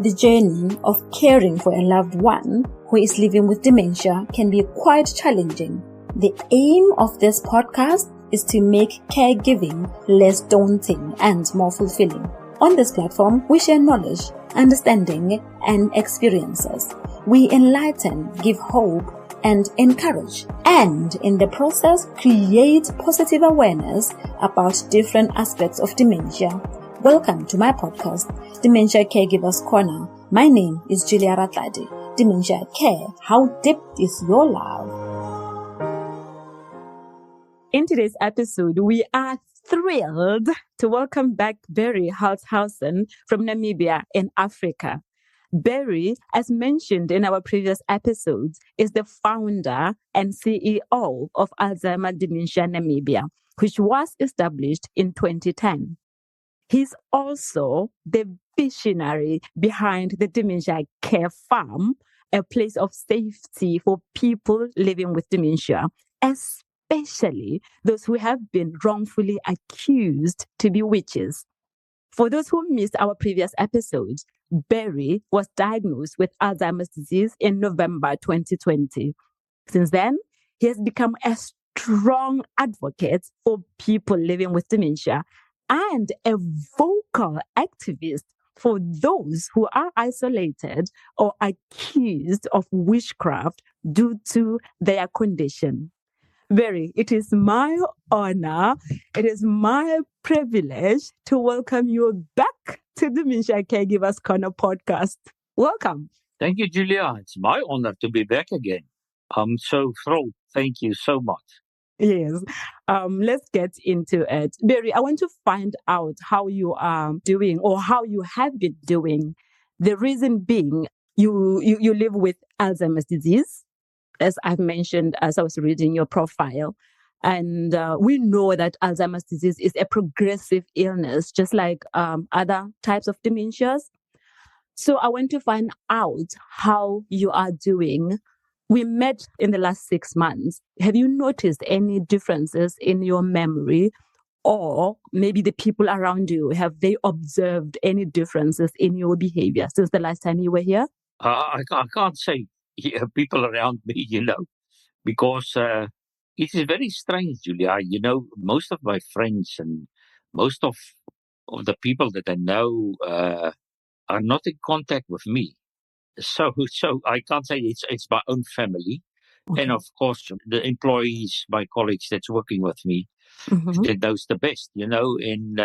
The journey of caring for a loved one who is living with dementia can be quite challenging. The aim of this podcast is to make caregiving less daunting and more fulfilling. On this platform, we share knowledge, understanding, and experiences. We enlighten, give hope, and encourage, and in the process, create positive awareness about different aspects of dementia. Welcome to my podcast, Dementia Caregivers Corner. My name is Julia Ratladi. Dementia Care, how deep is your love? In today's episode, we are thrilled to welcome back Berrie Holtzhausen from Namibia in Africa. Berrie, as mentioned in our previous episodes, is the founder and CEO of Alzheimer Dementia Namibia, which was established in 2010. He's also the visionary behind the Dementia Care Farm, a place of safety for people living with dementia, especially those who have been wrongfully accused to be witches. For those who missed our previous episodes, Berrie was diagnosed with Alzheimer's disease in November 2020. Since then, he has become a strong advocate for people living with dementia and a vocal activist for those who are isolated or accused of witchcraft due to their condition. Berrie, it is my honor, it is my privilege to welcome you back to the Dementia Caregivers Corner podcast. Welcome. Thank you, Julia. It's my honor to be back again. I'm so thrilled. Thank you so much. Yes. Let's get into it. Berrie, I want to find out how you are doing or how you have been doing. The reason being, you live with Alzheimer's disease, as I've mentioned, as I was reading your profile. And we know that Alzheimer's disease is a progressive illness, just like other types of dementias. So I want to find out how you are doing. We met in the last 6 months. Have you noticed any differences in your memory, or maybe the people around you? Have they observed any differences in your behavior since the last time you were here? I can't say people around me, because it is very strange, Julia. Most of my friends and most of the people that I know are not in contact with me. So I can't say it's my own family. Okay. And of course, the employees, my colleagues that's working with me, that knows the best, and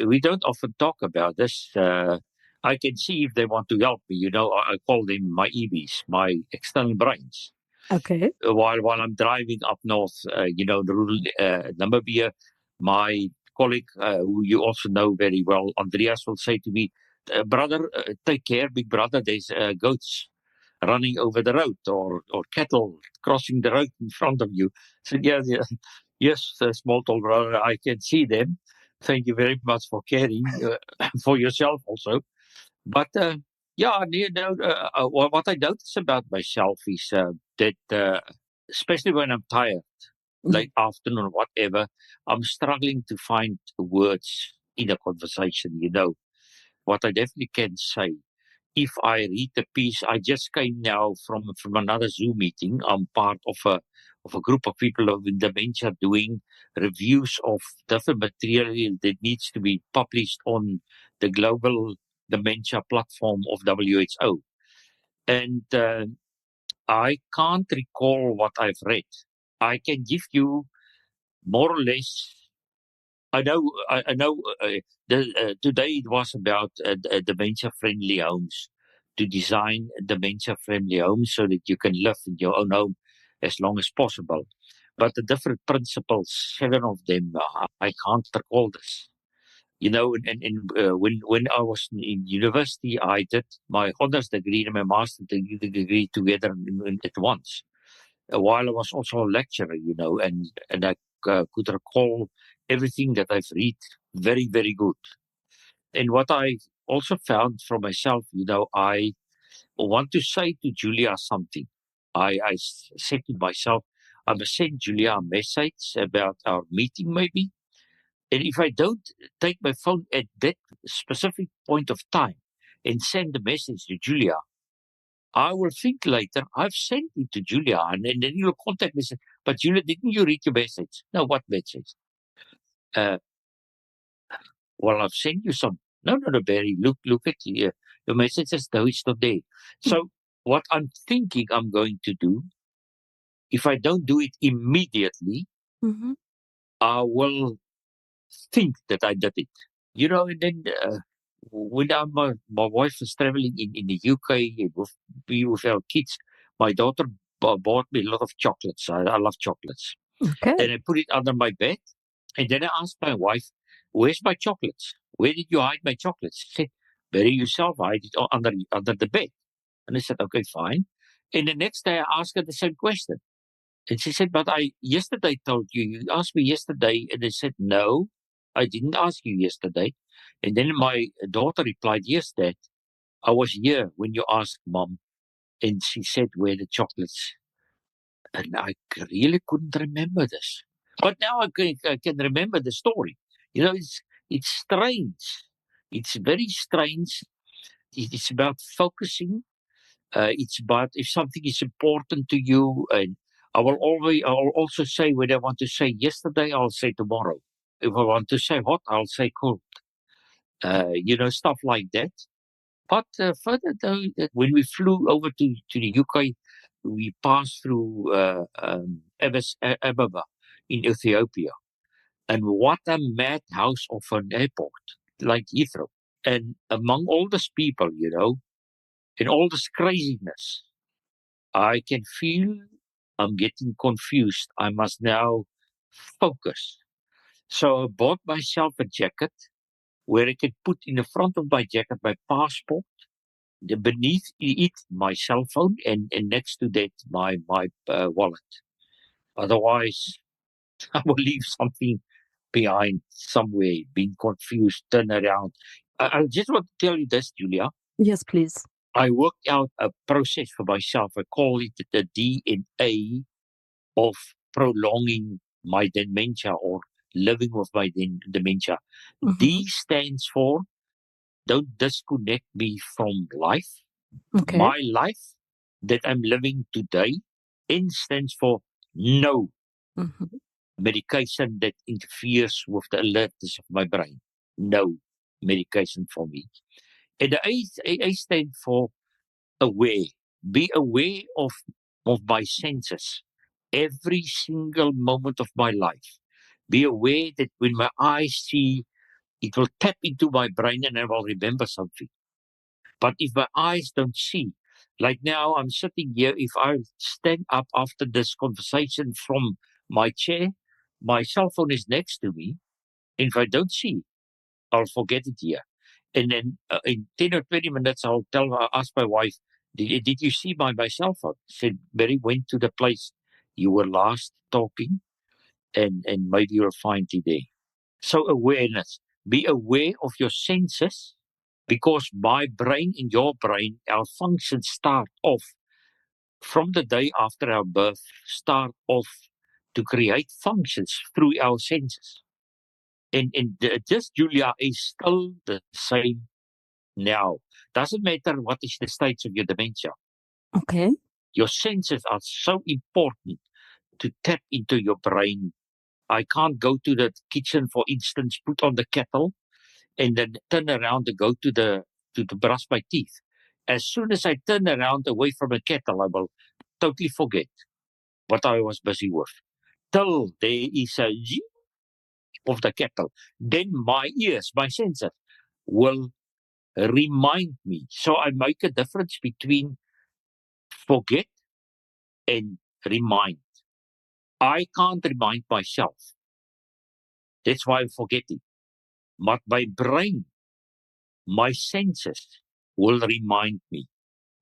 we don't often talk about this. I can see if they want to help me, I call them my EBs, my external brains. Okay. While I'm driving up north, the rural Namibia, my colleague, who you also know very well, Andreas, will say to me, brother, take care, big brother, there's goats running over the road or cattle crossing the road in front of you. So yes, small tall brother, I can see them. Thank you very much for caring for yourself also. But what I notice about myself is that especially when I'm tired, late afternoon or whatever, I'm struggling to find words in a conversation, What I definitely can say, if I read the piece, I just came now from another Zoom meeting. I'm part of a group of people with dementia doing reviews of different material that needs to be published on the global dementia platform of WHO. And I can't recall what I've read. I can give you more or less. I know. Today it was about dementia-friendly homes, to design dementia-friendly homes so that you can live in your own home as long as possible. But the different principles, 7 of them, I can't recall this. When I was in university, I did my honors degree and my master's degree together at once. While I was also a lecturer, and I could recall everything that I've read very, very good. And what I also found for myself, I want to say to Julia something. I said to myself, I must send Julia a message about our meeting maybe. And if I don't take my phone at that specific point of time, and send a message to Julia, I will think later, I've sent it to Julia, and then you'll contact me and say, but Julia, didn't you read your message? No, what message? Well, I've sent you some. No, Berry, look at your message as though it's not there. So what I'm thinking I'm going to do, if I don't do it immediately, Mm-hmm. I will think that I did it. And then when my wife was traveling in the UK with our kids, my daughter bought me a lot of chocolates. I love chocolates. Okay. And I put it under my bed. And then I asked my wife, where's my chocolates? Where did you hide my chocolates? She said, Berry, yourself hide it under the bed. And I said, okay, fine. And the next day I asked her the same question. And she said, but I yesterday told you. You asked me yesterday. And I said, no, I didn't ask you yesterday. And then my daughter replied, yes, Dad, I was here when you asked Mom. And she said, where the chocolates? And I really couldn't remember this. But now I can remember the story. It's strange. It's very strange. It's about focusing. It's about if something is important to you. And I'll also say when I want to say yesterday, I'll say tomorrow. If I want to say hot, I'll say cold. Stuff like that. But further though, that when we flew over to the UK, we passed through Addis Ababa in Ethiopia. And what a madhouse of an airport, like Heathrow. And among all these people, and all this craziness, I can feel I'm getting confused. I must now focus. So I bought myself a jacket where I can put in the front of my jacket my passport, beneath it my cell phone, and next to that my wallet. Otherwise, I will leave something behind somewhere, being confused, turn around. I just want to tell you this, Julia. Yes, please. I worked out a process for myself. I call it the DNA of prolonging my dementia or living with my dementia. Mm-hmm. D stands for don't disconnect me from life, Okay. my life that I'm living today. N stands for no Mm-hmm. medication that interferes with the alertness of my brain. No medication for me. And the A stands for aware. Be aware of my senses every single moment of my life. Be aware that when my eyes see, it will tap into my brain and I will remember something. But if my eyes don't see, like now I'm sitting here, if I stand up after this conversation from my chair, my cell phone is next to me. And if I don't see, I'll forget it here. And then in 10 or 20 minutes, I'll ask my wife, did you see my cell phone? She said, Berry went to the place you were last talking, and maybe you'll find it there. So awareness, be aware of your senses, because my brain and your brain, our functions start off from the day after our birth, start off to create functions through our senses. And this, Julia, is still the same now. Doesn't matter what is the stage of your dementia. Okay. Your senses are so important to tap into your brain. I can't go to the kitchen, for instance, put on the kettle, and then turn around to go to brush my teeth. As soon as I turn around away from a kettle, I will totally forget what I was busy with. Till there is a zing of the kettle, then my ears, my senses, will remind me. So I make a difference between forget and remind. I can't remind myself. That's why I'm forgetting. But my brain, my senses will remind me.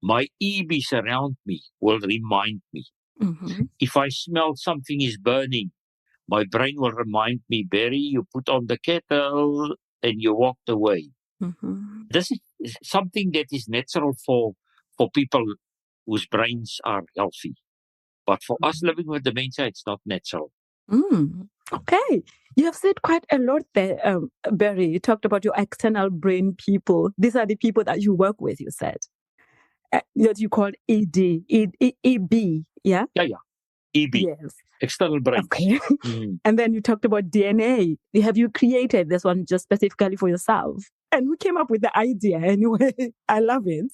My EBs around me will remind me. Mm-hmm. If I smell something is burning, my brain will remind me, Berry, you put on the kettle and you walked away. Mm-hmm. This is something that is natural for people whose brains are healthy. But for us living with dementia, it's not natural. Mm. Okay. You have said quite a lot there, Berry. You talked about your external brain people. These are the people that you work with, you said. That you call EB, yeah? Yeah. EB, Yes. external brains. Okay. And then you talked about DNA. Have you created this one just specifically for yourself? And who came up with the idea anyway? I love it.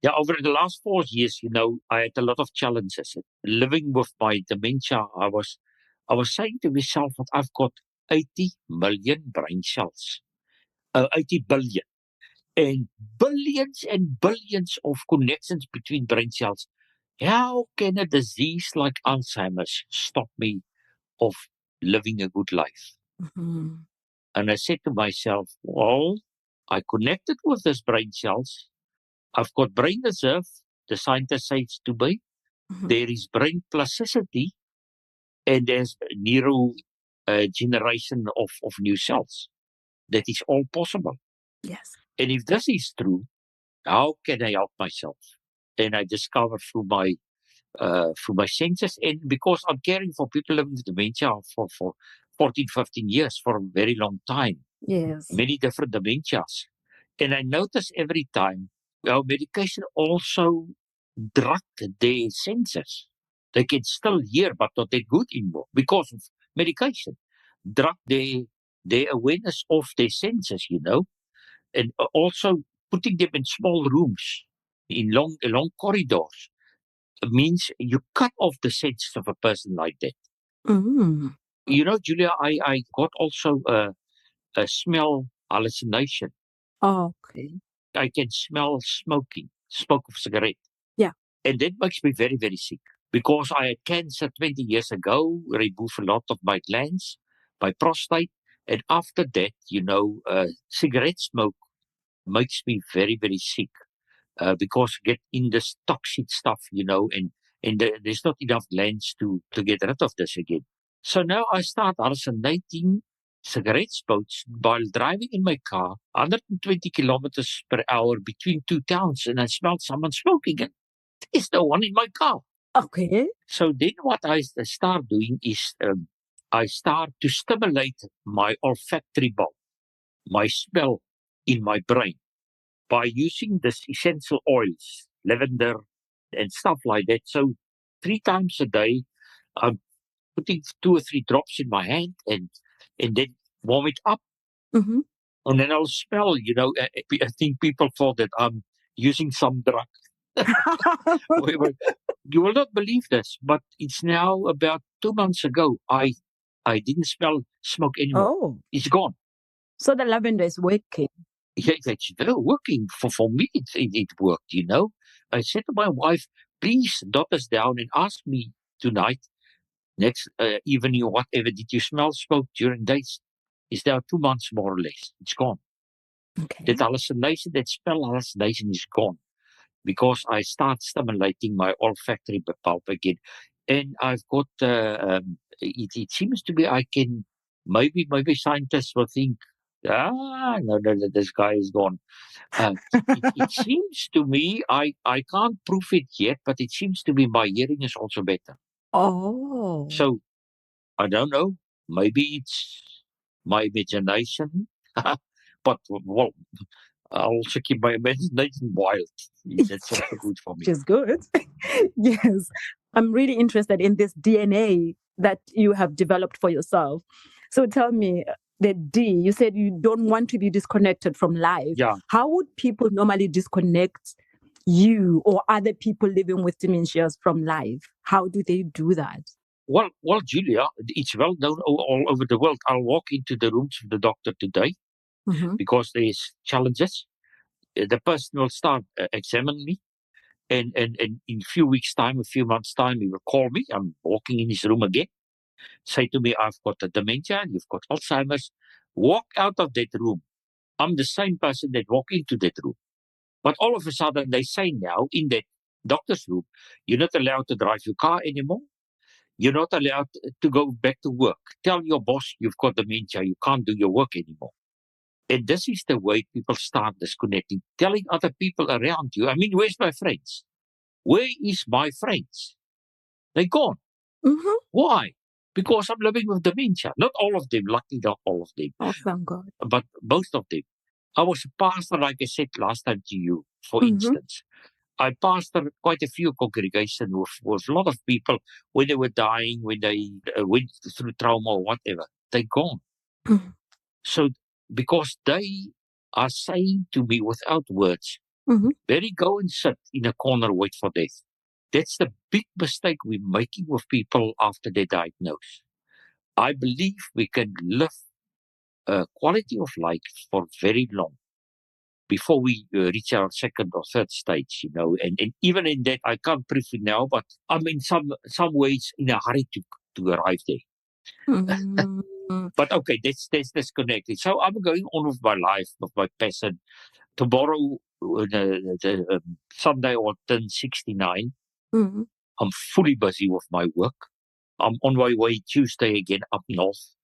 Yeah, over the last 4 years, I had a lot of challenges. Living with my dementia, I was saying to myself that I've got 80 million brain cells, 80 billion, and billions of connections between brain cells. How can a disease like Alzheimer's stop me of living a good life? Mm-hmm. And I said to myself, well, I connected with these brain cells. I've got brain reserve, the scientist says to me. Mm-hmm. There is brain plasticity, and there's neuro generation of new cells. That is all possible. Yes. And if this is true, how can I help myself? And I discovered through my senses, and because I'm caring for people living with dementia for 14, 15 years, for a very long time, Yes. many different dementias. And I notice every time our medication also drug their senses. They can still hear, but not that good anymore because of medication. Drug their awareness of their senses, and also putting them in small rooms, in long corridors, means you cut off the senses of a person like that. Mm. Julia, I got also a smell hallucination. Okay. I can smell smoke of cigarette. Yeah. And that makes me very, very sick because I had cancer 20 years ago, removed a lot of my glands, my prostate. And after that, cigarette smoke makes me very, very sick because I get in this toxic stuff, and there's not enough glands to get rid of this again. So now I start hallucinating cigarette smokes while driving in my car, 120 kilometers per hour between two towns, and I smell someone smoking, and there's no one in my car. Okay. So then what I start doing is I start to stimulate my olfactory bulb, my smell in my brain, by using this essential oils, lavender and stuff like that. So 3 times a day, I'm putting 2 or 3 drops in my hand and then warm it up. Mm-hmm. And then I'll smell, I think people thought that I'm using some drug. You will not believe this, but it's now about 2 months ago. I didn't smell smoke anymore. Oh. It's gone. So the lavender is working. Yeah, it's still working. For me, it worked. I said to my wife, please dot us down and ask me tonight, next evening or whatever, did you smell smoke during days? Is there 2 months more or less? It's gone. Okay. That hallucination, that smell hallucination is gone because I start stimulating my olfactory bulb again. And I've got, it seems to be I can, maybe scientists will think, no, this guy is gone. It seems to me, I can't prove it yet, but it seems to me my hearing is also better. Oh. So I don't know. Maybe it's my imagination, but well, I also keep my imagination wild. That's also good for me. Which is good. Yes. I'm really interested in this DNA that you have developed for yourself. So tell me, the D, you said you don't want to be disconnected from life. Yeah. How would people normally disconnect you or other people living with dementias from life? How do they do that? Well, Julia, it's well known all over the world. I'll walk into the rooms of the doctor today Mm-hmm. because there's challenges. The person will start examining me. And in a few weeks' time, a few months' time, he will call me. I'm walking in his room again. Say to me, I've got a dementia, you've got Alzheimer's. Walk out of that room. I'm the same person that walked into that room. But all of a sudden, they say now in that doctor's room, you're not allowed to drive your car anymore. You're not allowed to go back to work. Tell your boss you've got dementia, you can't do your work anymore. And this is the way people start disconnecting, telling other people around you. I mean, where's my friends? Where is my friends? They're gone. Mm-hmm. Why? because I'm living with dementia. Not all of them, luckily not all of them, Oh, thank God. but most of them. I was a pastor, like I said last time to you, for Mhm. instance. I pastored quite a few congregations with a lot of people when they were dying, when they went through trauma or whatever. They're gone. Mhm. So, because they are saying to me without words, Mhm. Berry, go and sit in a corner, wait for death. That's the big mistake we're making with people after they're diagnosed. I believe we can live a quality of life for very long before we reach our second or third stage, and even in that, I can't prove it now, but I'm in some ways in a hurry to arrive there. Mhm. But okay, that's disconnected. So I'm going on with my life, with my passion. Tomorrow, Sunday, I'll turn 69. Mhm. I'm fully busy with my work. I'm on my way Tuesday again up north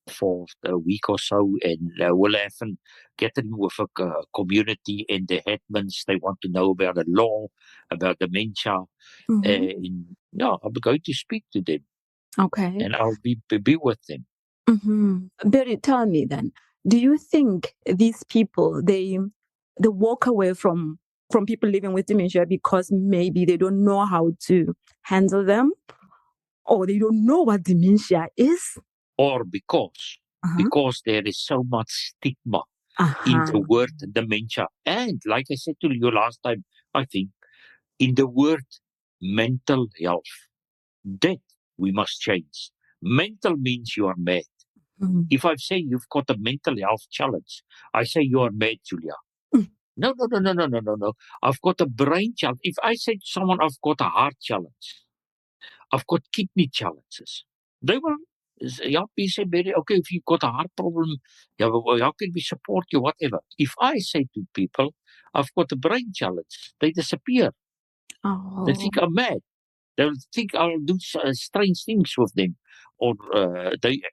for a week or so, and we'll have to get in with a community and the headmans. They want to know about the law, about dementia, Mhm. and yeah, I'm going to speak to them, Okay. and I'll be with them. Berry, tell me then, do you think these people they walk away from people living with dementia because maybe they don't know how to handle them, or they don't know what dementia is? Or because Uh-huh. there is so much stigma in Uh-huh. the word dementia, and like I said to you last time, I think in the word mental health, that we must change. Mental means you are mad. Mhm. If I say you've got a mental health challenge, I say you are mad, Julia. Mm. No, no, no, no, no, no, no, no. I've got a brain challenge. If I say to someone I've got a heart challenge, I've got kidney challenges, they will help me say, Berry, okay, if you've got a heart problem, yeah, well, how can we support you, whatever. If I say to people, I've got a brain challenge, they disappear. They Oh, think I'm mad. They'll think I'll do strange things with them, or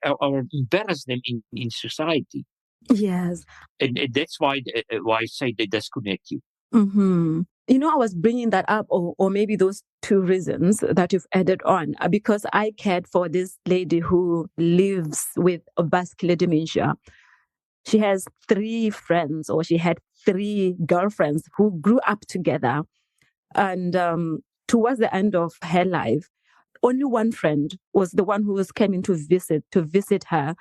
I'll embarrass them in society. yes. And that's why I say they disconnect you. Mm-hmm. I was bringing that up, or maybe those two reasons that you've added on, because I cared for this lady who lives with a vascular dementia. She has 3 friends, or she had 3 girlfriends who grew up together. And towards the end of her life, only one friend was the one who was coming to visit her.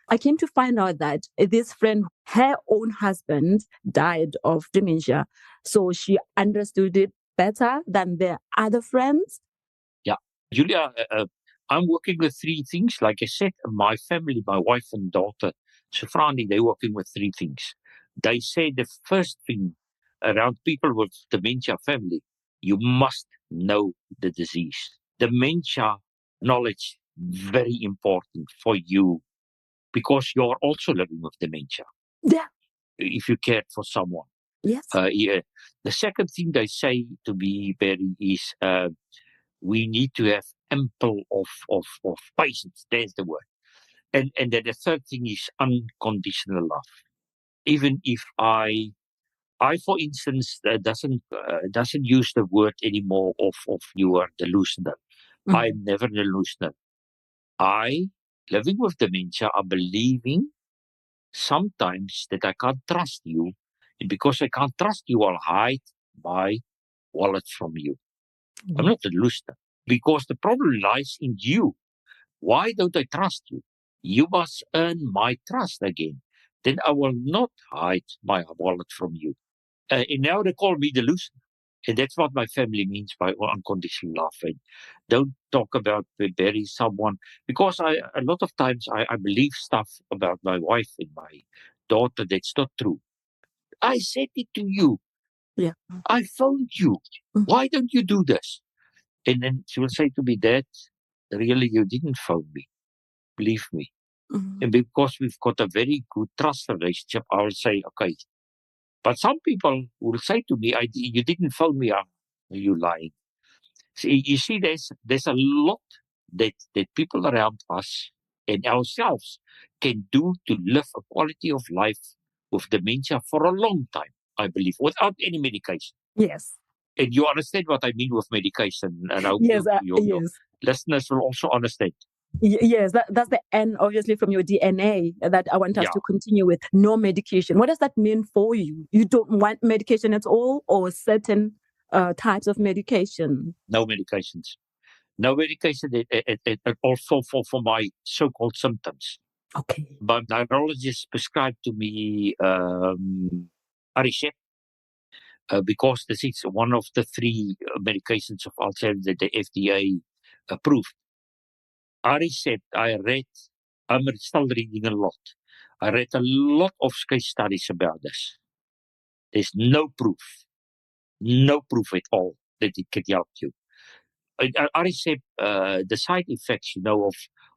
I came to find out that this friend, her own husband, died of dementia. So she understood it better than the other friends. Yeah. Julia, I'm working with 3 things. Like I said, my family, my wife and daughter, Safrani, they're working with 3 things. They say the first thing around people with dementia family, you must know the disease. Dementia knowledge, very important for you because you're also living with dementia Yeah. if you cared for someone. Yes. Yeah. The second thing they say to me, Berry, is we need to have ample of patience. There's the word. And then the third thing is unconditional love. Even if I for instance doesn't use the word anymore of you are delusional. Mm. I'm never delusional. I living with dementia, I'm believing sometimes that I can't trust you. And because I can't trust you, I'll hide my wallet from you. I'm not delusional. Because the problem lies in you. Why don't I trust you? You must earn my trust again. Then I will not hide my wallet from you. And now they call me delusional. And that's what my family means by unconditional love. And don't talk about burying someone because a lot of times I believe stuff about my wife and my daughter that's not true. I said it to you. Yeah. I phoned you. Mm. Why don't you do this? And then she will say to me, Dad, really, you didn't phone me. Believe me. Mm. And because we've got a very good trust relationship, I will say, okay. But some people will say to me, you didn't phone me up. Are you lying? See, you see, there's a lot that people around us and ourselves can do to live a quality of life with dementia for a long time, I believe, without any medication. Yes. And you understand what I mean with medication, and I hope Yes. your Yes. listeners will also understand. Yes, that's the N, obviously, from your DNA that I want us to continue with. No medication. What does that mean for you? You don't want medication at all, or certain types of medication? No medications. No medication also for my so-called symptoms. Okay. But neurologist prescribed to me Aricept, because this is one of the three medications of Alzheimer's that the FDA approved. Aricept, I'm still reading a lot. I read a lot of case studies about this. There's no proof at all that it can help you. Aricept, the side effects,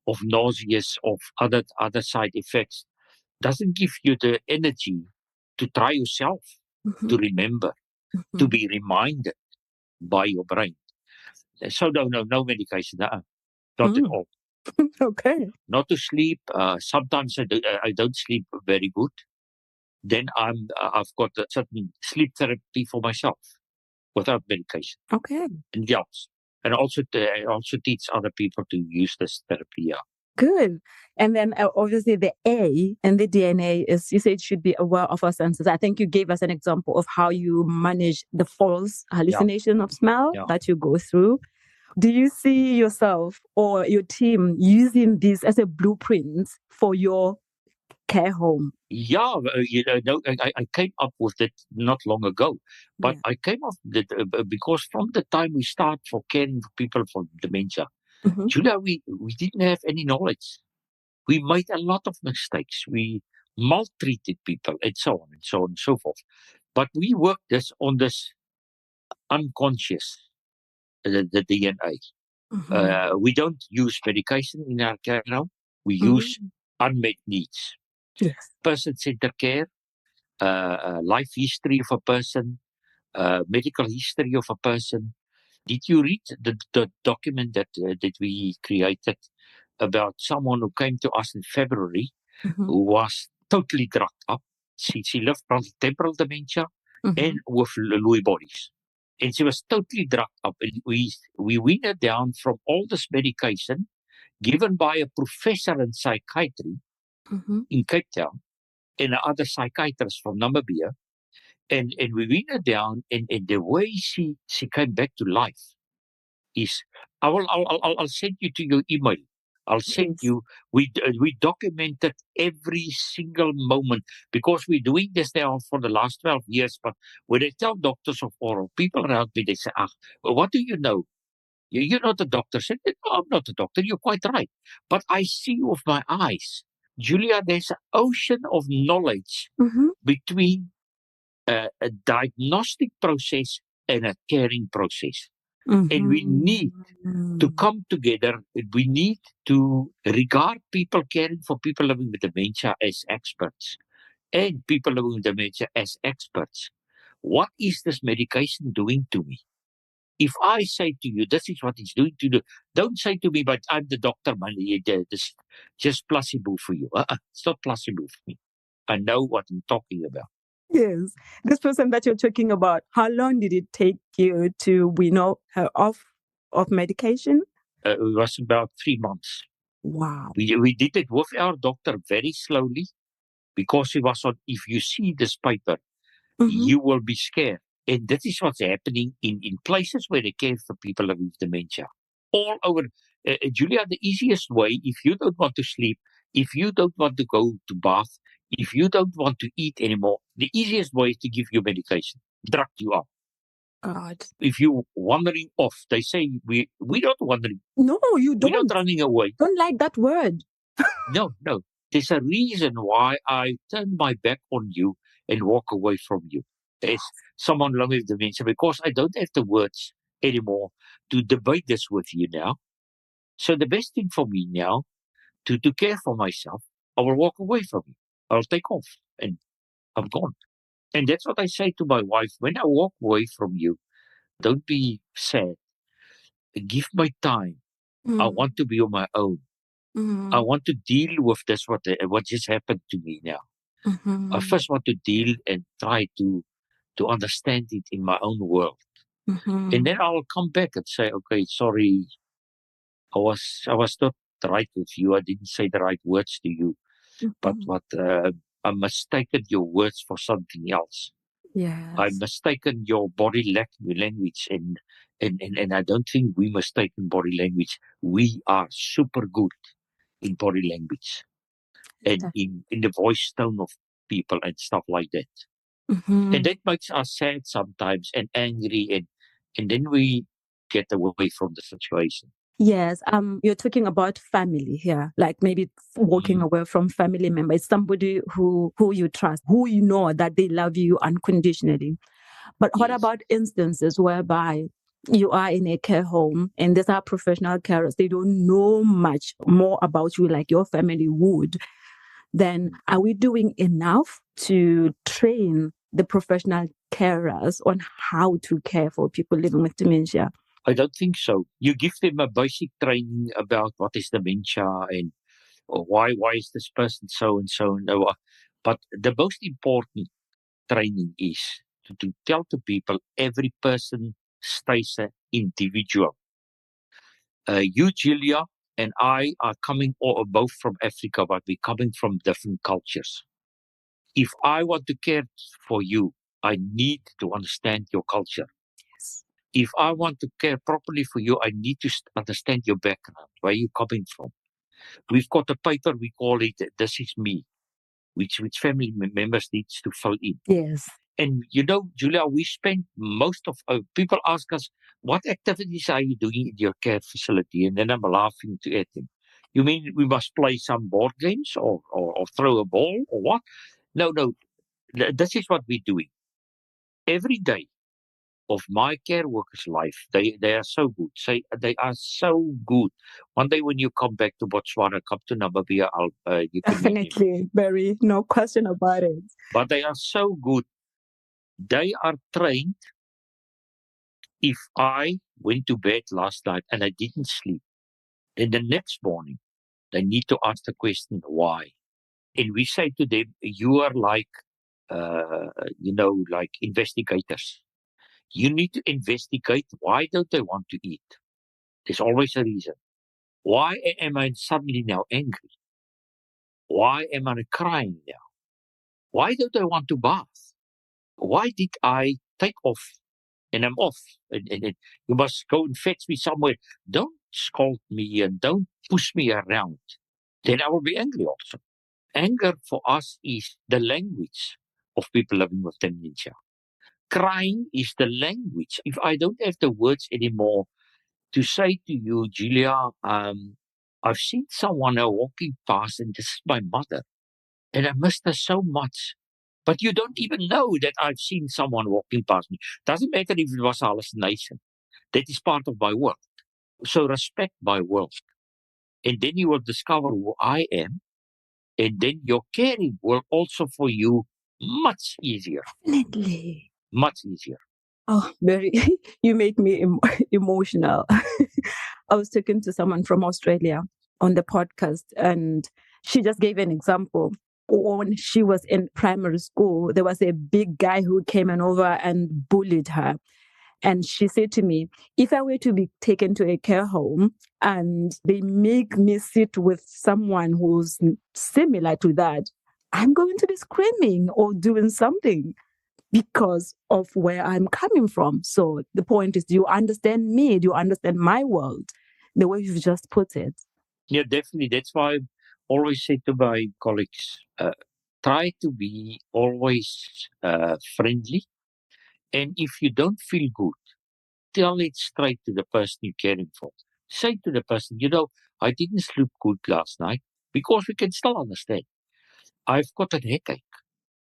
of nauseous, of other side effects, doesn't give you the energy to try yourself, to remember, to be reminded by your brain. So no medication, not at all. Okay. Not to sleep. Sometimes I don't sleep very good. Then I've got a certain sleep therapy for myself without medication, Okay. and helps. And I also teach other people to use this therapy. Yeah. Good. And then obviously the A and the DNA is, you said, it should be aware of our senses. I think you gave us an example of how you manage the false hallucination of smell that you go through. Do you see yourself or your team using this as a blueprint for your care home? Yeah, I came up with it not long ago, but I came up with it because from the time we start for caring for people for dementia, Julia, we didn't have any knowledge. We made a lot of mistakes. We maltreated people, and so on and so on and so forth. But we worked on this unconscious, the DNA. We don't use medication in our care now. We use unmet needs. Yes. Person-centered care, life history of a person, medical history of a person. Did you read the document that we created about someone who came to us in February, who was totally drugged up? She lived temporal dementia and with Lewy bodies. And she was totally drugged up. And we weaned her down from all this medication given by a professor in psychiatry in Cape Town and other psychiatrists from Namibia. And we weaned her down, and the way she came back to life is, I'll send you to your email. I'll send you. We documented every single moment because we're doing this now for the last 12 years. But when I tell doctors or people around me, they say, well, what do you know? You're not a doctor. I said, no, I'm not a doctor. You're quite right. But I see with my eyes, Julia, there's an ocean of knowledge between a diagnostic process and a caring process. And we need to come together. We need to regard people caring for people living with dementia as experts and people living with dementia as experts. What is this medication doing to me? If I say to you, this is what it's doing to you, don't say to me, but I'm the doctor, man. This is just placebo for you. It's not placebo for me. I know what I'm talking about. Yes. This person that you're talking about, how long did it take you to wean her off of medication? It was about 3 months. Wow. We did it with our doctor very slowly because he was on, if you see this paper, you will be scared. And that is what's happening in places where they care for people with dementia. All over. Julia, the easiest way, if you don't want to sleep, if you don't want to go to bath, if you don't want to eat anymore, the easiest way is to give you medication, drug you up. God. If you're wandering off, they say we're not wandering. No, you don't. We're not running away. Don't like that word. No. There's a reason why I turn my back on you and walk away from you as someone living with dementia, because I don't have the words anymore to debate this with you now. So the best thing for me now to care for myself, I will walk away from you. I'll take off and I'm gone. And that's what I say to my wife. When I walk away from you, don't be sad. Give my time. I want to be on my own. I want to deal with this, what just happened to me now. I first want to deal and try to understand it in my own world. And then I'll come back and say, okay, sorry, I was not right with you. I didn't say the right words to you, but I mistaken your words for something else. Yes. I mistaken your body language, and I don't think we mistaken body language. We are super good in body language and in the voice tone of people and stuff like that. And that makes us sad sometimes and angry, and then we get away from the situation. Yes, you're talking about family here, like maybe walking away from family members, somebody who you trust, who you know that they love you unconditionally. But what about instances whereby you are in a care home and these are professional carers, they don't know much more about you like your family would? Then are we doing enough to train the professional carers on how to care for people living with dementia? I don't think so. You give them a basic training about what is dementia and why is this person so and so and so. But the most important training is to tell the people every person stays an individual. You, Julia, and I are coming both from Africa, but we're coming from different cultures. If I want to care for you, I need to understand your culture. Yes. If I want to care properly for you, I need to understand your background, where you're coming from. We've got a paper, we call it This Is Me, which family members needs to fill in. Yes. And you know, Julia, we spend most of people ask us, what activities are you doing in your care facility? And then I'm laughing at them. You mean we must play some board games or throw a ball or what? No. This is what we're doing. Every day of my care workers' life, they are so good. They are so good. One day when you come back to Botswana, come to Namibia, you can meet them. Definitely, Berrie, no question about it. But they are so good. They are trained. If I went to bed last night and I didn't sleep, then the next morning they need to ask the question why. And we say to them, you are like, like investigators. You need to investigate why don't they want to eat. There's always a reason. Why am I suddenly now angry? Why am I crying now? Why don't I want to bath? Why did I take off and I'm off? And you must go and fetch me somewhere. Don't scold me and don't push me around. Then I will be angry also. Anger for us is the language of people living with dementia. Crying is the language. If I don't have the words anymore to say to you, Julia, I've seen someone now walking past and this is my mother and I missed her so much. But you don't even know that I've seen someone walking past me. Doesn't matter if it was a hallucination. That is part of my world. So respect my world. And then you will discover who I am. And then your caring will also for you much easier. Definitely. Much easier. Oh, Berrie, you make me emotional. I was talking to someone from Australia on the podcast, and she just gave an example. When she was in primary school, there was a big guy who came over and bullied her. And she said to me, if I were to be taken to a care home and they make me sit with someone who's similar to that, I'm going to be screaming or doing something because of where I'm coming from. So the point is, do you understand me? Do you understand my world? The way you've just put it. Yeah, definitely. That's why I always say to my colleagues, try to be always friendly. And if you don't feel good, tell it straight to the person you're caring for. Say to the person, I didn't sleep good last night because we can still understand. I've got a headache.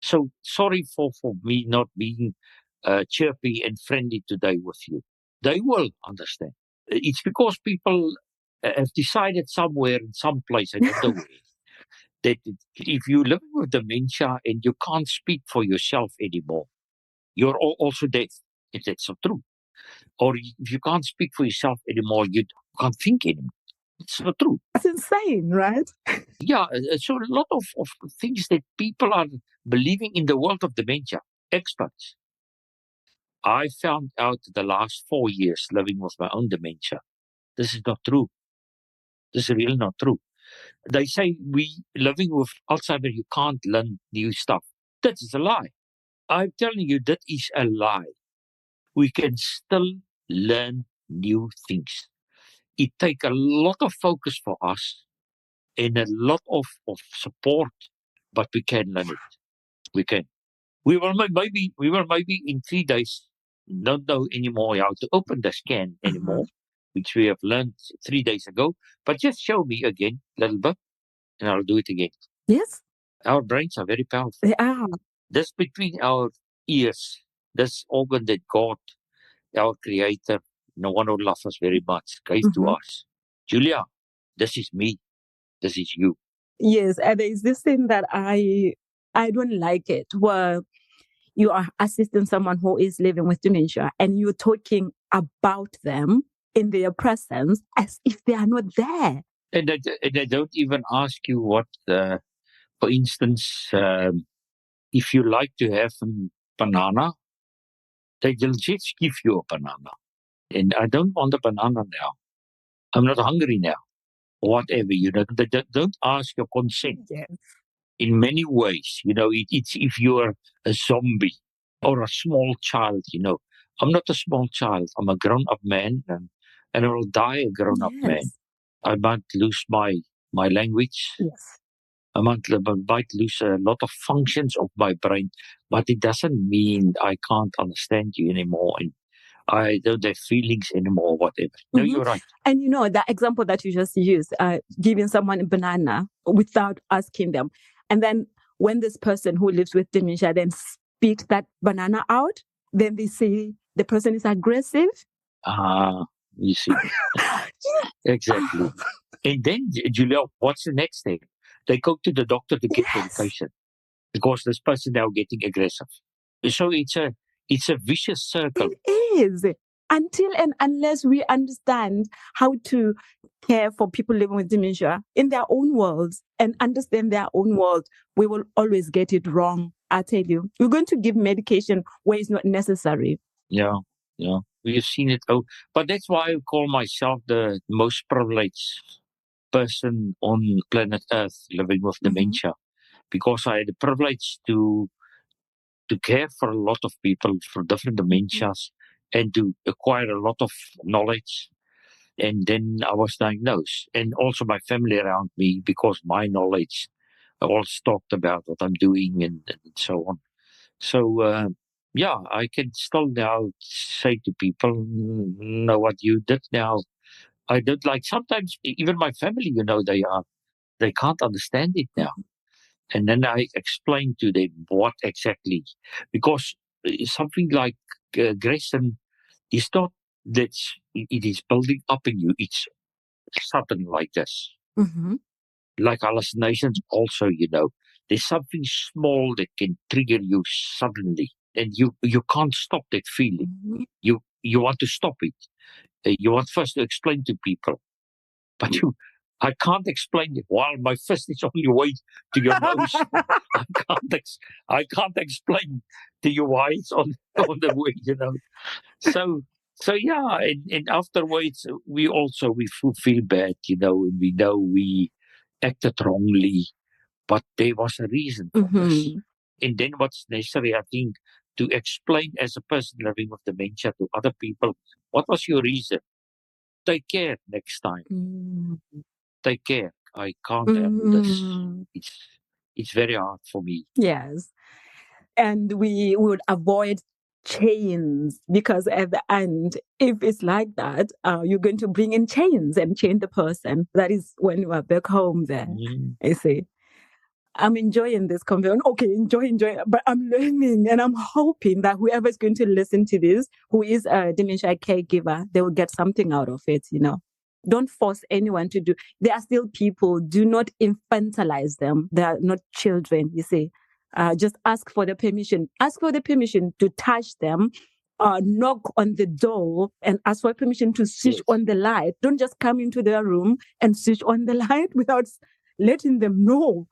So sorry for me not being chirpy and friendly today with you. They will understand. It's because people have decided somewhere in some place, I don't know where, that if you live with dementia and you can't speak for yourself anymore, you're also deaf. If that's not true. Or if you can't speak for yourself anymore, you can't think anymore. It's not true. That's insane, right? Yeah, so a lot of things that people are believing in the world of dementia, experts. I found out the last 4 years living with my own dementia. This is not true. This is really not true. They say we living with Alzheimer, you can't learn new stuff. That is a lie. I'm telling you, that is a lie. We can still learn new things. It takes a lot of focus for us and a lot of support, but we can learn it. We can. We will maybe in 3 days don't know anymore how to open the scan anymore, which we have learned 3 days ago. But just show me again a little bit, and I'll do it again. Yes. Our brains are very powerful. They are. This between our ears, this organ that God, our Creator, no one who loves us very much, gave to us. Julia, this is me. This is you. Yes, and there is this thing that I don't like it, where you are assisting someone who is living with dementia and you're talking about them in their presence as if they are not there. And they don't even ask you what, for instance, if you like to have a banana, they will just give you a banana. And I don't want a banana now. I'm not hungry now. Whatever, they don't ask your consent. Yes. In many ways, it's if you're a zombie or a small child, I'm not a small child. I'm a grown-up man, and I will die a grown-up man. I might lose my language. Yes. I might lose a lot of functions of my brain, but it doesn't mean I can't understand you anymore and I don't have feelings anymore, whatever. No, you're right. And that example that you just used, giving someone a banana without asking them. And then when this person who lives with dementia then spit that banana out, then they say the person is aggressive. You see. Exactly. And then, Julia, what's the next thing? They go to the doctor to get medication because this person now getting aggressive. So it's a vicious circle. It is. Until and unless we understand how to care for people living with dementia in their own worlds and understand their own world, we will always get it wrong. I tell you, we're going to give medication where it's not necessary. Yeah. We've seen it. But that's why I call myself the most privileged person on planet Earth living with dementia, because I had the privilege to care for a lot of people for different dementias and to acquire a lot of knowledge. And then I was diagnosed, and also my family around me, because my knowledge, I always talked about what I'm doing and so on. So, I can still now say to people, know what you did now. I don't like, sometimes even my family, they can't understand it now. And then I explain to them what exactly, because something like aggression is not that it is building up in you. It's sudden like this. Like hallucinations also, there's something small that can trigger you suddenly, and you can't stop that feeling. You want to stop it. You want first to explain to people, but I can't explain it while my fist is on your way to your nose. I can't explain to you why it's on the way, So yeah, and afterwards we feel bad, and we know we acted wrongly, but there was a reason for this. And then what's necessary, I think, to explain as a person living with dementia to other people, what was your reason? Take care next time. Take care. I can't handle this. It's very hard for me. Yes. And we would avoid chains, because at the end, if it's like that, you're going to bring in chains and chain the person. That is when you are back home there. I see. I'm enjoying this conversation. Okay, enjoy, but I'm learning, and I'm hoping that whoever is going to listen to this, who is a dementia caregiver, they will get something out of it, Don't force anyone to do. They are still people. Do not infantilize them. They are not children, you see. Just ask for the permission. Ask for the permission to touch them. Knock on the door and ask for permission to switch on the light. Don't just come into their room and switch on the light without letting them know.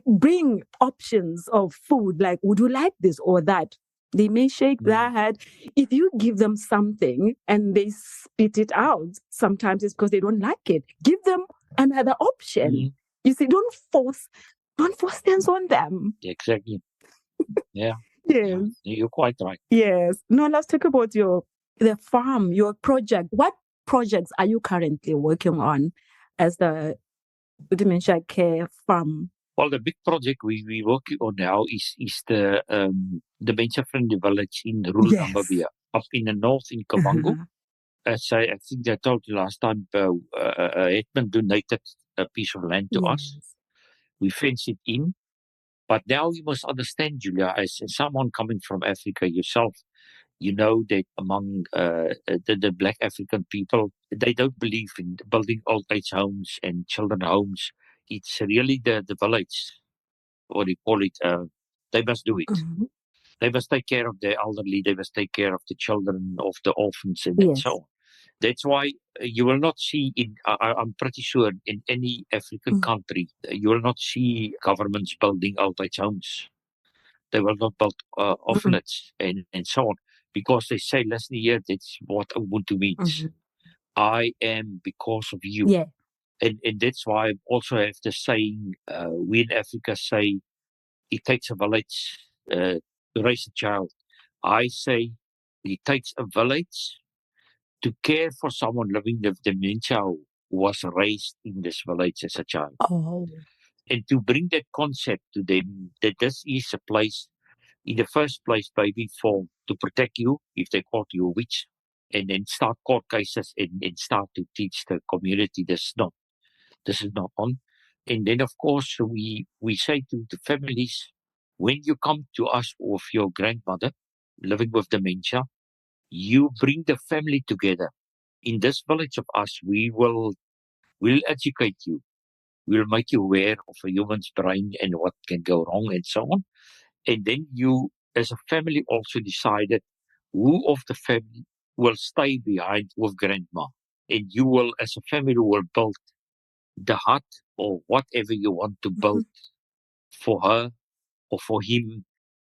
Bring options of food, like, would you like this or that? They may shake their head. If you give them something and they spit it out, sometimes it's because they don't like it. Give them another option. You see, don't force things on them. Exactly. Yeah. Yes. You're quite right. Yes. Now let's talk about the farm, your project. What projects are you currently working on as the Dementia Care Farm? Well, the big project we're working on now is the dementia friendly village in rural Namibia, up in the north in Kavango. As I think I told you last time, Hetman donated a piece of land to us. We fenced it in. But now you must understand, Julia, as someone coming from Africa yourself, you know that among the Black African people, they don't believe in building old age homes and children homes. It's really the village, what do you call it? They must do it. They must take care of the elderly. They must take care of the children, of the orphans, and so on. That's why you will not see I'm pretty sure in any African country, you will not see governments building old age homes. They will not build orphanages and so on, because they say, listen here, that's what Ubuntu means. I am because of you. Yeah. And that's why I also have the saying, we in Africa say, it takes a village to raise a child. I say, it takes a village to care for someone living with dementia who was raised in this village as a child. And to bring that concept to them, that this is a place, in the first place, maybe to protect you if they caught you a witch, and then start court cases and start to teach the community this is not on. And then, of course, we say to the families, when you come to us with your grandmother living with dementia, you bring the family together. In this village of us, we'll educate you. We'll make you aware of a human's brain and what can go wrong and so on. And then you, as a family, also decided who of the family will stay behind with grandma. And you will, as a family, will build the hut or whatever you want to build for her or for him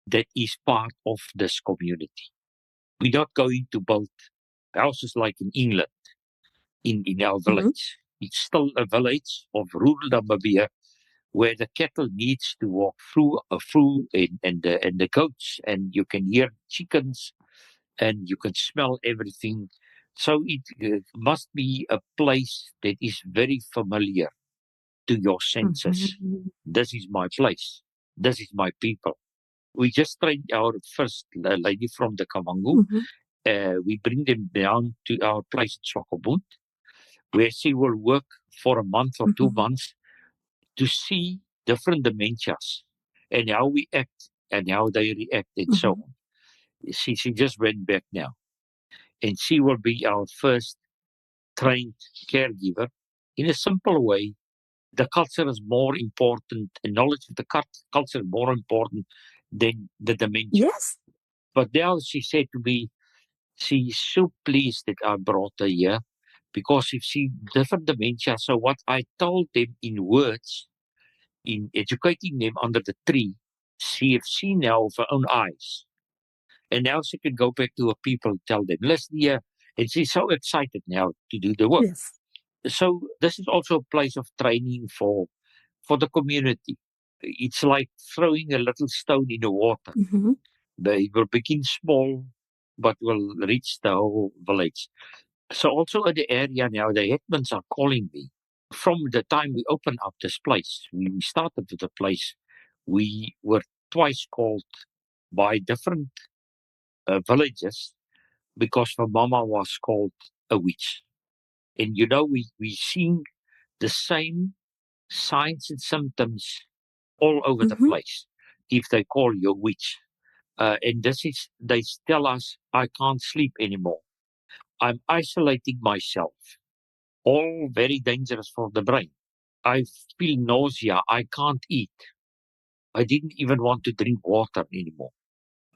that is part of this community. We're not going to build houses like in England, in our village. It's still a village of rural Namibia where the cattle needs to walk through and the goats, and you can hear chickens and you can smell everything. So it must be a place that is very familiar to your senses. This is my place. This is my people. We just trained our first lady from the Kavango. We bring them down to our place in Swakopmund, where she will work for a month or 2 months to see different dementias and how we act and how they react and so on. She just went back now. And she will be our first trained caregiver. In a simple way, the culture is more important, and knowledge of the culture is more important than the dementia. Yes. But now she said to me, she's so pleased that I brought her here because if she different dementia. So what I told them in words, in educating them under the tree, she has seen now with her own eyes. And now she can go back to her people and tell them, listen here. And she's so excited now to do the work. Yes. So this is also a place of training for the community. It's like throwing a little stone in the water. They will begin small, but will reach the whole village. So also in the area now, the headmans are calling me. From the time we opened up this place, we started with the place, we were twice called by different villages because my mama was called a witch. And you know, we seeing the same signs and symptoms all over the place if they call you a witch. And this is, they tell us, I can't sleep anymore. I'm isolating myself. All very dangerous for the brain. I feel nausea. I can't eat. I didn't even want to drink water anymore.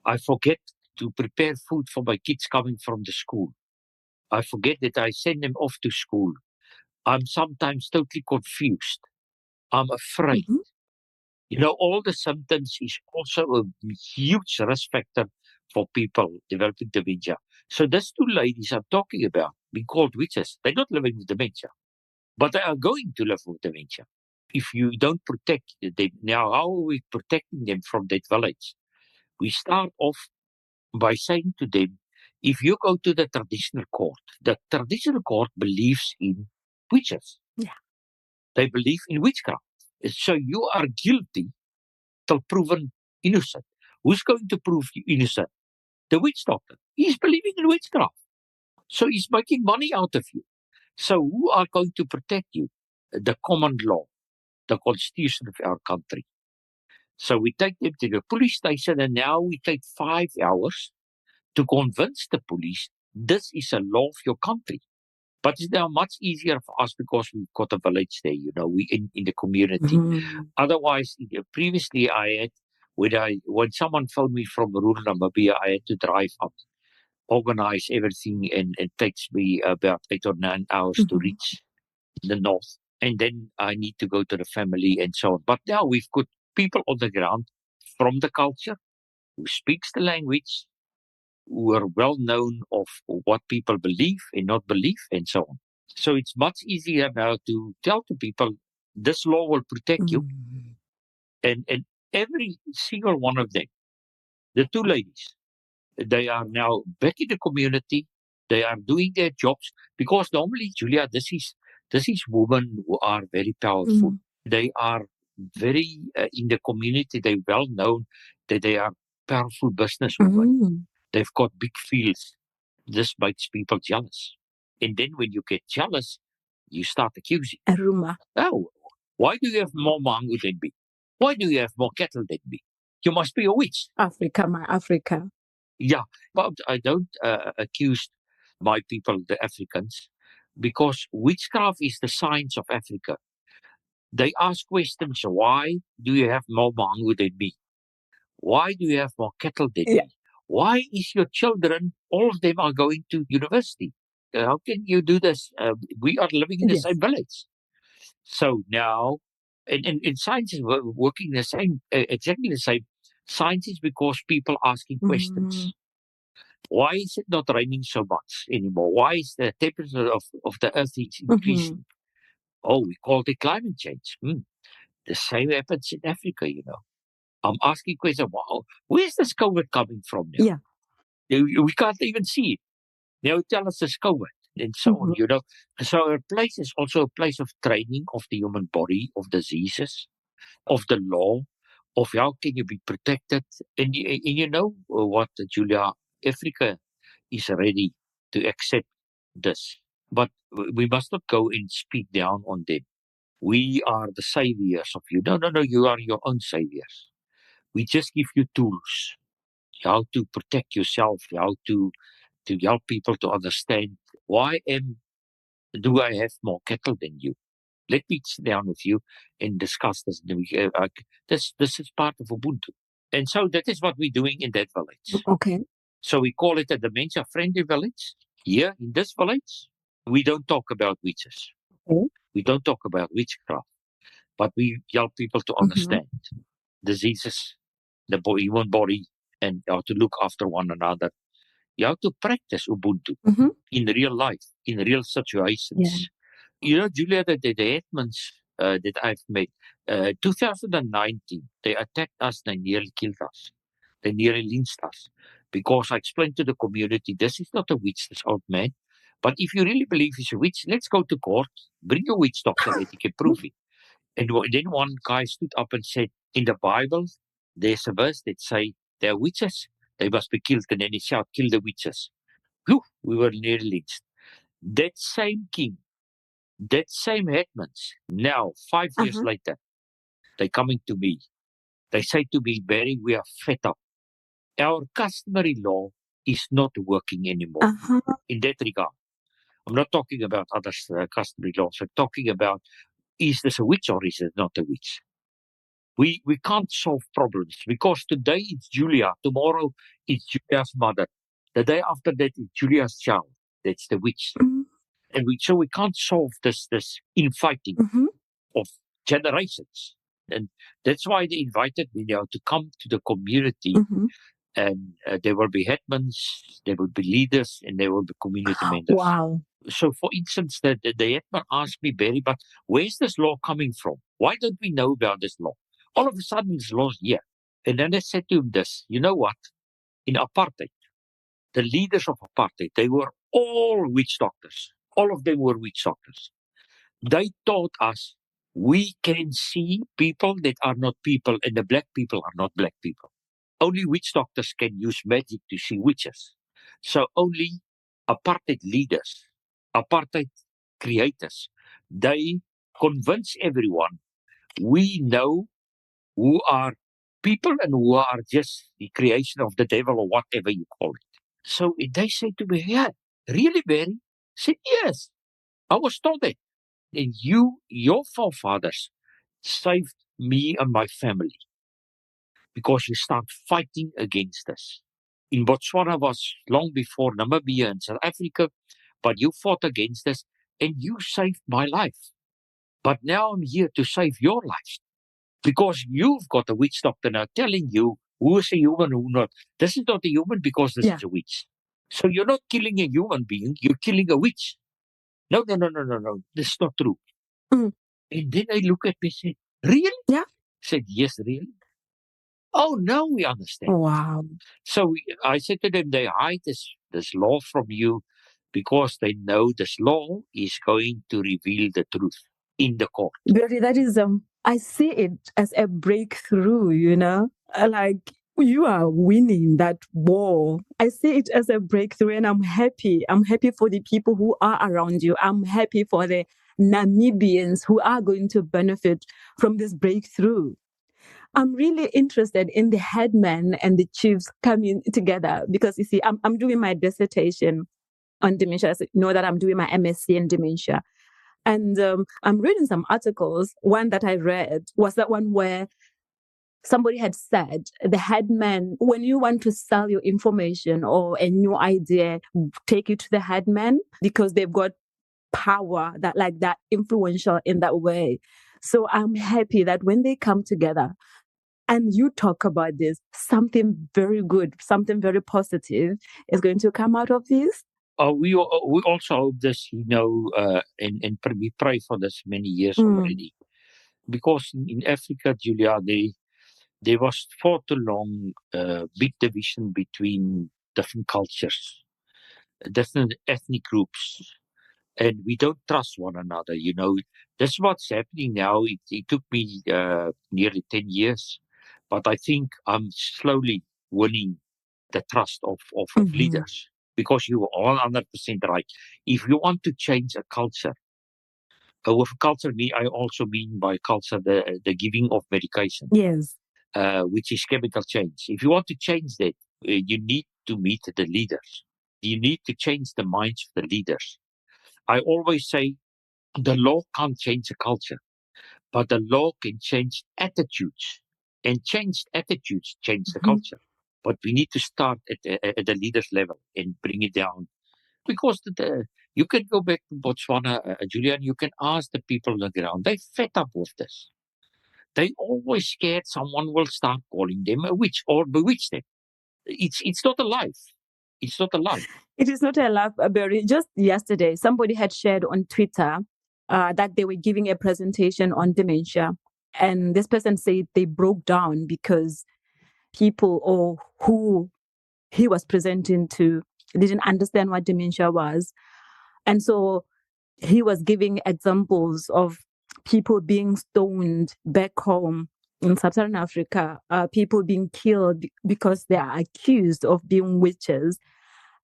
I forget to prepare food for my kids coming from the school. I forget that I send them off to school. I'm sometimes totally confused. I'm afraid. You know, all the symptoms is also a huge risk factor for people developing dementia. So these two ladies I'm talking about, being called witches, they're not living with dementia. But they are going to live with dementia. If you don't protect them, now how are we protecting them from that village? We start off by saying to them, if you go to the traditional court believes in witches. Yeah. They believe in witchcraft. So you are guilty till proven innocent. Who's going to prove you innocent? The witch doctor. He's believing in witchcraft. So he's making money out of you. So who are going to protect you? The common law, the constitution of our country. So we take them to the police station, and now we take 5 hours to convince the police this is a law of your country. But it's now much easier for us because we've got a village there, we in the community. Otherwise, previously I had, when someone phoned me from rural Namibia, I had to drive up, organize everything, and it takes me about 8 or 9 hours to reach the north. And then I need to go to the family and so on. But now we've got people on the ground from the culture who speaks the language, who are well known of what people believe and not believe and so on. So it's much easier now to tell to people, this law will protect you. And every single one of them, the two ladies, they are now back in the community. They are doing their jobs because normally, Julia, this is women who are very powerful. They are very in the community. They're well known that they are powerful businesswomen. They've got big fields. This makes people jealous. And then when you get jealous, you start accusing. A rumor. Oh, why do you have more mango than me? Why do you have more cattle than me? You must be a witch. Africa. Yeah, but I don't accuse my people, the Africans, because witchcraft is the science of Africa. They ask questions, why do you have more mango than me? Why do you have more cattle than me? Why is your children, all of them are going to university? How can you do this? We are living in the same village. So now, and science is working the same, exactly the same. Science is because people asking questions. Why is it not raining so much anymore? Why is the temperature of the earth is increasing? Oh, we call it climate change. The same happens in Africa, I'm asking questions. Wow, where's this COVID coming from now? We can't even see it. Now tell us it's COVID and so on, So a place is also a place of training of the human body, of diseases, of the law, of how can you be protected. And you know what, Julia, Africa is ready to accept this. But we must not go and speak down on them. We are the saviors of you. No, you are your own saviors. We just give you tools, how to protect yourself, how to help people to understand why do I have more cattle than you? Let me sit down with you and discuss this. This is part of Ubuntu. And so that is what we're doing in that village. Okay. So we call it a dementia-friendly village. Here in this village, we don't talk about witches. We don't talk about witchcraft. But we help people to understand diseases, the human body, and how to look after one another. You have to practice Ubuntu in real life, in real situations. Julia, the Hetmans that I've met, 2019, they attacked us, they nearly killed us. They nearly lynched us. Because I explained to the community, this is not a witch, this old man. But if you really believe he's a witch, let's go to court, bring a witch doctor that he can prove it. And then one guy stood up and said, in the Bible, there's a verse that say, they're witches, they must be killed. And then he shouted, kill the witches. Whew, we were nearly lynched. That same king, that same hetmans, now, 5 years later, they're coming to me. They say to me, Berry, we are fed up. Our customary law is not working anymore in that regard. I'm not talking about other customary laws. I'm talking about, is this a witch or is it not a witch? We can't solve problems because today it's Julia, tomorrow it's Julia's mother. The day after that it's Julia's child. That's the witch. And so we can't solve this infighting of generations. And that's why they invited me now to come to the community. And there will be hetmans, there will be leaders, and there will be community members. Wow. So, for instance, the hetman asked me, Berry, but where's this law coming from? Why don't we know about this law? All of a sudden, this law's here. And then I said to him this, you know what? In apartheid, the leaders of apartheid, they were all witch doctors. All of them were witch doctors. They taught us we can see people that are not people, and the black people are not black people. Only witch doctors can use magic to see witches. So only apartheid leaders, apartheid creators, they convince everyone we know who are people and who are just the creation of the devil or whatever you call it. So they say to me, yeah, really, Barry? I said, yes, I was told that. And your forefathers saved me and my family because you start fighting against us. In Botswana was long before Namibia and South Africa, but you fought against us and you saved my life. But now I'm here to save your life because you've got a witch doctor now telling you who is a human, who not. This is not a human because this is a witch. So you're not killing a human being, you're killing a witch. No. This is not true. Mm. And then I look at me and say, really? Yeah. I said, yes, really. Oh, now we understand. Wow. So I said to them, they hide this law from you because they know this law is going to reveal the truth in the court. Berry, that is, I see it as a breakthrough, you know, like you are winning that war. I see it as a breakthrough and I'm happy. I'm happy for the people who are around you. I'm happy for the Namibians who are going to benefit from this breakthrough. I'm really interested in the headmen and the chiefs coming together because you see, I'm doing my dissertation on dementia. So you know that I'm doing my MSc in dementia. And I'm reading some articles. One that I read was that one where somebody had said, the headman, when you want to sell your information or a new idea, take it to the headman because they've got power that influential in that way. So I'm happy that when they come together and you talk about this, something very good, something very positive is going to come out of this. We also hope this, you know, and we pray for this many years already. Because in Africa, Julia, there was for too long big division between different cultures, different ethnic groups, and we don't trust one another. You know, that's what's happening now. It took me nearly 10 years, but I think I'm slowly winning the trust of leaders because you are 100% right. If you want to change a culture, with culture, I also mean by culture the giving of medication. Yes. Which is chemical change. If you want to change that, you need to meet the leaders. You need to change the minds of the leaders. I always say the law can't change a culture, but the law can change attitudes. And changed attitudes change the culture. But we need to start at the leaders level and bring it down. Because you can go back to Botswana, Julian, you can ask the people on the ground. They're fed up with this. They always scared someone will start calling them a witch or bewitch them. It's not a life. It's not a life. It is not a life, Berry. Just yesterday, somebody had shared on Twitter that they were giving a presentation on dementia. And this person said they broke down because people or who he was presenting to didn't understand what dementia was. And so he was giving examples of people being stoned back home in sub-Saharan Africa, people being killed because they are accused of being witches.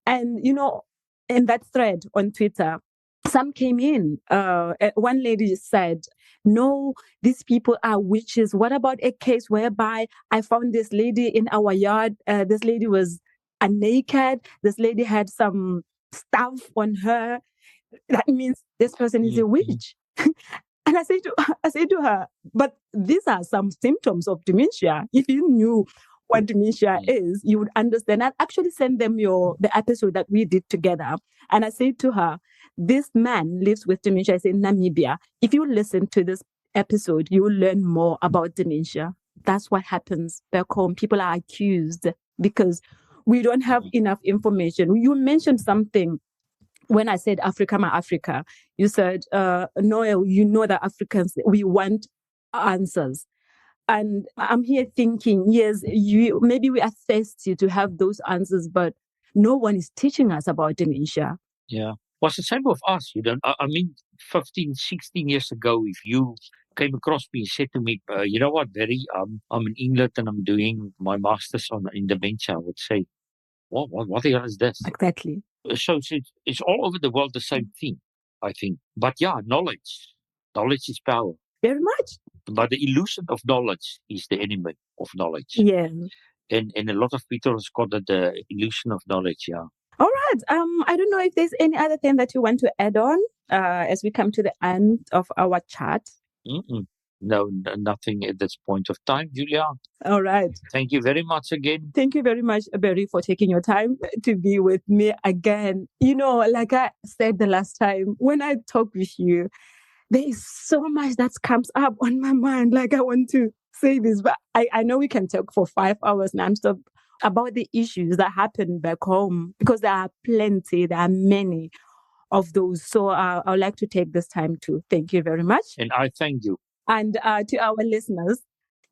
And, you know, in that thread on Twitter, some came in. One lady said, no, these people are witches. What about a case whereby I found this lady in our yard? This lady was naked. This lady had some stuff on her. That means this person is a witch. And I say to her, but these are some symptoms of dementia. If you knew what dementia is, you would understand. I actually sent them the episode that we did together. And I said to her, this man lives with dementia. I say in Namibia. If you listen to this episode, you will learn more about dementia. That's what happens back home. People are accused because we don't have enough information. You mentioned something when I said Africa, my Africa, you said, no, you know that Africans, we want answers. And I'm here thinking, yes, maybe we are thirsty to have those answers, but no one is teaching us about dementia. Yeah. Was the same with us, you know. I mean, 15, 16 years ago, if you came across me and said to me, you know what, Berry, I'm in England and I'm doing my master's in dementia, I would say, what the hell is this? Exactly. So it's all over the world the same thing, I think. But yeah, knowledge is power. Very much. But the illusion of knowledge is the enemy of knowledge. Yeah. And a lot of people have called it the illusion of knowledge, yeah. All right. I don't know if there's any other thing that you want to add on as we come to the end of our chat. No, nothing at this point of time, Julia. All right. Thank you very much again. Thank you very much, Berry, for taking your time to be with me again. You know, like I said the last time, when I talk with you, there is so much that comes up on my mind. Like I want to say this, but I know we can talk for 5 hours nonstop about the issues that happen back home, because there are plenty, there are many of those. So I would like to take this time to thank you very much. And I thank you. And to our listeners,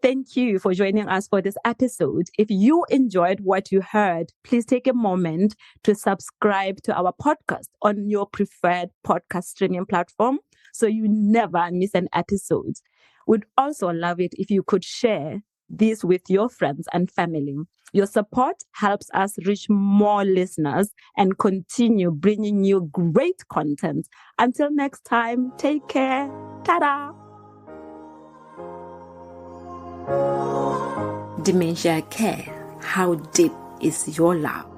thank you for joining us for this episode. If you enjoyed what you heard, please take a moment to subscribe to our podcast on your preferred podcast streaming platform so you never miss an episode. We'd also love it if you could share this with your friends and family. Your support helps us reach more listeners and continue bringing you great content. Until next time, take care. Ta-da! Dementia Care. How deep is your love?